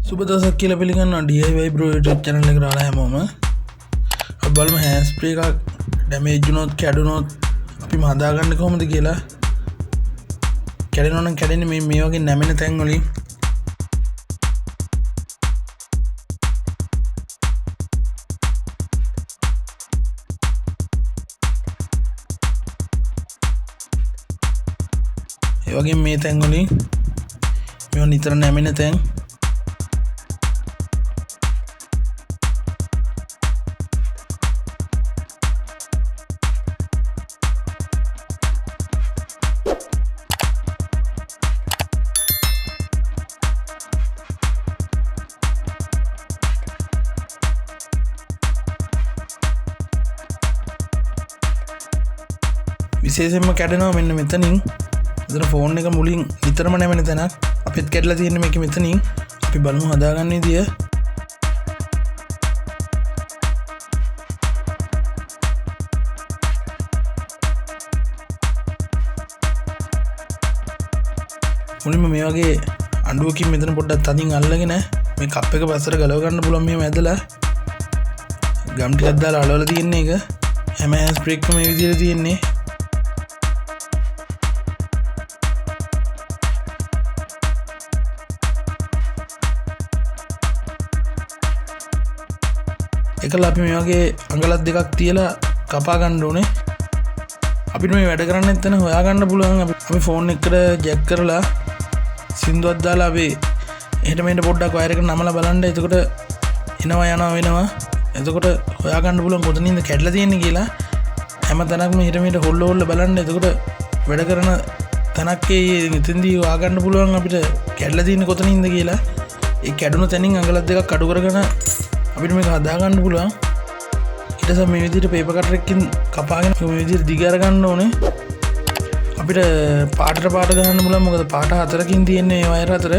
සුබ දවසක් කියලා පිළිගන්නවා DIY Bro YouTube channel එකට ආලා හැමෝම. අපි බලමු handsfree එකක් damage වුණොත් කැඩුනොත් අපි හදාගන්නේ කොහොමද කියලා. කැඩෙනවා නම් කැඩෙන්නේ මේ වගේ නැමෙන තැන් වලින්. ඒ වගේ මේ තැන් වලින් මේවා නිතර නැමෙන තැන් විශේෂයෙන්ම කැඩෙනවා මෙන්න මෙතනින්. මෙතන ෆෝන් එක මුලින් නිතරම නැමෙන තැනක්. අපිත් කැඩලා තියෙන්නේ මේක මෙතනින්. අපි බලමු හදාගන්න විදිය. මුලින්ම මේ වගේ අඬුවකින් මෙතන පොඩ්ඩක් තදින් අල්ලගෙන මේ කප් එක පස්සට ගලව ගන්න පුළුවන්. මෙහෙම ඇදලා ගම් ටිකක් දාලා අලවලා තියෙන්නේ ඒක. හැම handsfree එකම මේ විදිහට තියෙන්නේ. එකලා අපි මේ වගේ අඟලක් දෙකක් තියලා කපා ගන්න ඕනේ. අපිට මේ වැඩ කරන්න එතන හොයාගන්න පුළුවන්. අපි ෆෝන් එකට ජැක් කරලා සින්දුවක් දාලා අපි එහෙට මෙහෙට පොඩ්ඩක් වයර් එක නමලා බලන්න. එතකොට එනවා යනවා වෙනවා. එතකොට හොයාගන්න පුළුවන් කොතනින්ද කැඩලා තියෙන්නේ කියලා. හැම තැනක්ම එහෙට මෙහෙට හොල්ල බලන්න. එතකොට වැඩ කරන තැනක් එතෙන්දී හොයාගන්න පුළුවන් අපිට කැඩලා තියෙන්නේ කොතනින්ද කියලා. ඒ කැඩුණු තැනින් අඟලක් දෙකක් අඩු කරගෙන අපිට මේක හදාගන්න පුළුවන්. ඊට පස්සේ මේ විදිහට පේපර් කටර් එකකින් කපාගෙන මේ විදිහට දිග අරගන්න ඕනේ. අපිට පාටට පාට ගන්න පුළුවන්. මොකද පාට හතරකින් තියෙන්නේ මේ වයර් හතර.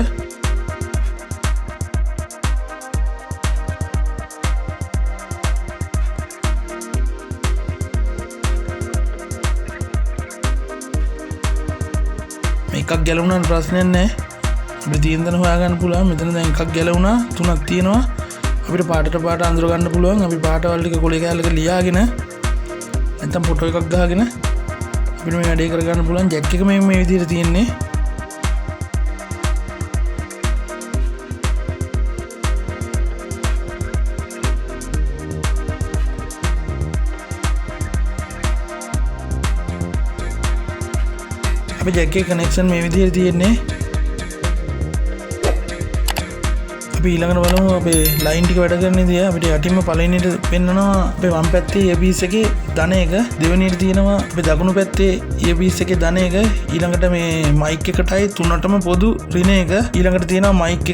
මේකක් ගැලවුණාට ප්‍රශ්නයක් නැහැ. අපිට තියෙන දන හොයාගන්න පුළුවන්. මෙතන දැන් එකක් ගැලවුණා, තුනක් තියෙනවා. අපිට පාටට පාට අඳුර ගන්න පුළුවන්. අපි පාටවල ටික කොලේ කැලලක ලියාගෙන නැත්නම් ෆොටෝ එකක් ගහගෙන අපිට මේ වැඩේ කරගන්න පුළුවන්. ජැක් එක මේ විදිහට තියෙන්නේ. අපි ජැක් එකේ කනෙක්ෂන් මේ විදිහට තියෙන්නේ. අපි ඊළඟට බලමු අපේ ලයින් ටික වැඩ කරන විදිය. අපිට යටින්ම පළවෙනියට පෙන්නනවා අපේ වම් පැත්තේ earpiece එකේ ධන එක, දෙවෙනියට තියෙනවා අපේ දකුණු පැත්තේ earpiece එකේ ධන එක, ඊළඟට මේ mic එකටයි තුනටම පොදු රින එක, ඊළඟට තියෙනවා mic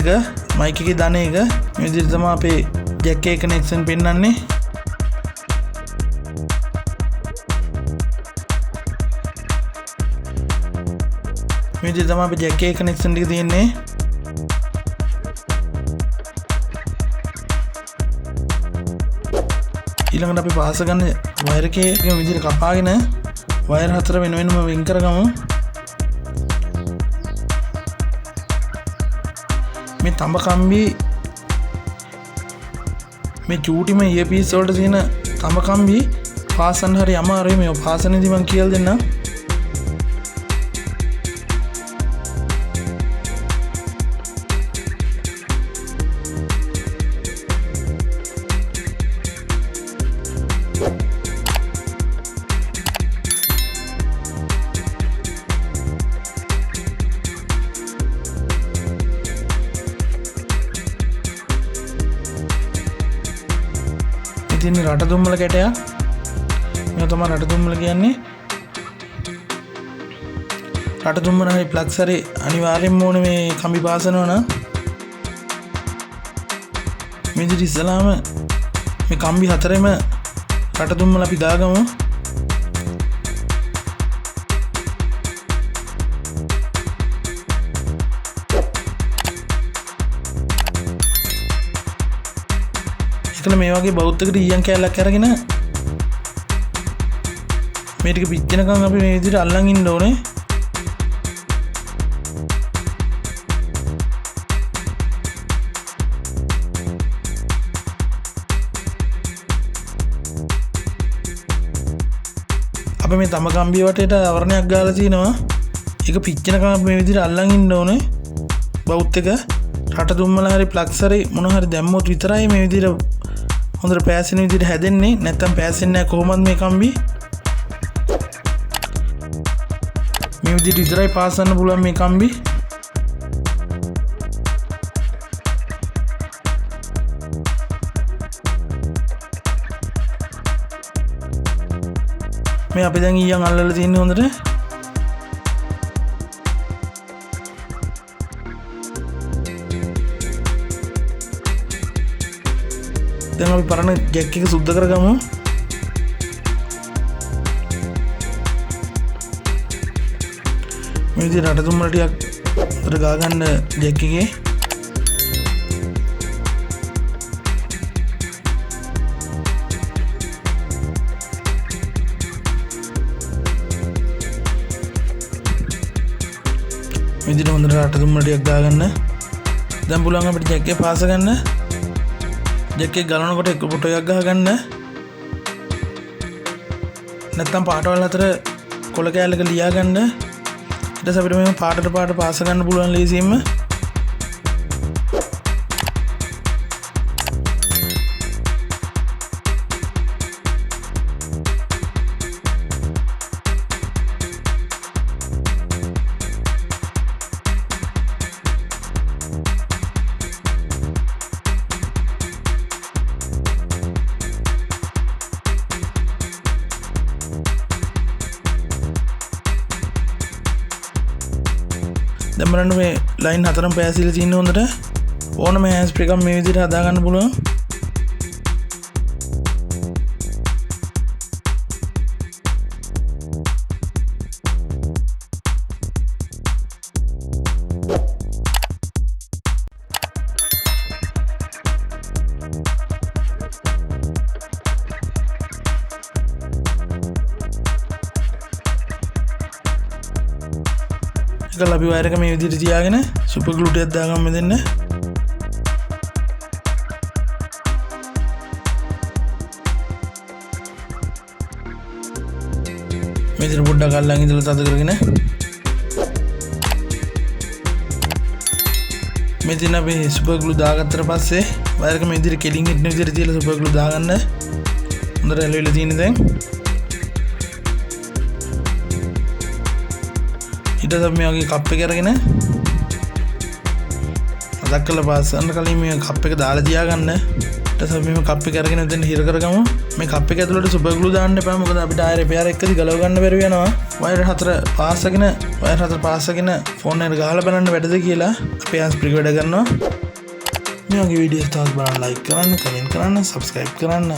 එකේ ධන එක. මේ විදිහට තමයි අපේ jack එක connection පෙන්නන්නේ. මේ විදිහට තමයි අපේ jack එක connection ටික තියෙන්නේ. ඊළඟට අපි පාස ගන්න වයර් එකේ මේ විදිහට කපාගෙන වයර් හතර වෙන වෙනම වෙන් කරගමු. මේ තඹ කම්බි මේ චූටිම earpiece වලට තියෙන තඹ කම්බි පාසන්න හරි අමාරුයි. මේ පාසනේදී මම කියලා දෙන්නම්. ඉතින් රට දුම්මල කැටයක්. මේ තමයි රට දුම්මල කියන්නේ. රට දුම්මල හරි ප්ලග්ස් හරි අනිවාර්යෙන්ම ඕනේ මේ කම්බි පාසනවා නම්. මේ විදිහට ඉස්සලාම මේ කම්බි හතරෙම රට දුම්මල අපි දාගමු. එකල මේ වගේ බෞද්ධකට ඊයන් කැලක් අරගෙන මේ ටික පිච්චෙනකන් අපි මේ විදිහට අල්ලන් ඉන්න ඕනේ. අපි මේ තම කම්බිය වටේට ආවරණයක් ගාලා තිනවා. ඒක පිච්චෙනකම් අපි මේ විදිහට අල්ලන් ඉන්න ඕනේ. බවුත් එක රට දුම්මල හරි ප්ලග්ස් හරි මොන හරි දැම්මොත් විතරයි මේ විදිහට හොඳට පෑසෙන විදිහට හැදෙන්නේ. නැත්තම් පෑසෙන්නේ නැහැ කොහොමද මේ කම්බි. මේ විදිහට විතරයි පාසන්න පුළුවන් මේ කම්බි. මේ අපි දැන් ඊයන් අල්ලලා තින්නේ හොඳට. දැන් අපි පරණ ජැක් එක සුද්ධ කරගමු. මේ විදිහට රට තුම්මල ටිකක් උඩ ගා ගන්න ජැක් එකේ. විදිහට හොඳට රට තුම්මල ටිකක් දාගන්න. දැන් පුළුවන් අපිට ජැක් එක පාස ගන්න. ජැක් එක ගලනකොට එක ෆොටෝ එකක් ගහගන්න. නැත්නම් පාටවල් අතර කොළ කෑල්ලක ලියා ගන්න. ඊට පස්සේ අපිට මේ පාටට පාට පාස ගන්න පුළුවන් ලේසියෙන්ම. දැන් බලන්න මේ ලයින් හතරම පෑසිලා තියෙන හොඳට. ඕනම handsfree එකක් මේ විදිහට හදා ගන්න පුළුවන්. එකල අපි වයර් එක මේ විදිහට තියාගෙන සුපර් ග්ලූ ටිකක් දාගමු මෙතන. මෙතන පොඩ්ඩක් අල්ලන් ඉඳලා තද කරගෙන මෙතන අපි සුපර් ග්ලූ දාගත්තට පස්සේ වයර් එක මේ විදිහට කෙලින් හිටින විදිහට තියලා සුපර් ග්ලූ දාගන්න. හොඳට ඇලවිලා තියෙන දැන්. ඊට පස්සේ මේ වගේ කප් එක අරගෙන මතක් කරලා පාසන්න කලින් මේ කප් එක දාලා තියාගන්න. ඊට පස්සේ මේ කප් එක අරගෙන දැන් හිර කරගමු. මේ කප් එක ඇතුළට සුපර් ග්ලූ දාන්න එපා. මොකද අපිට ආයෙ රිපෙයාර් එකදී ගලව ගන්න බැරුව යනවා. වයර් හතර පාසගෙන ෆෝන් එකට ගහලා බලන්න වැඩද කියලා අපි handsfree වැඩ කරනවා. මේ වගේ වීඩියෝස් තවත් බලන්න ලයික් කරන්න, කමෙන්ට් කරන්න, subscribe කරන්න.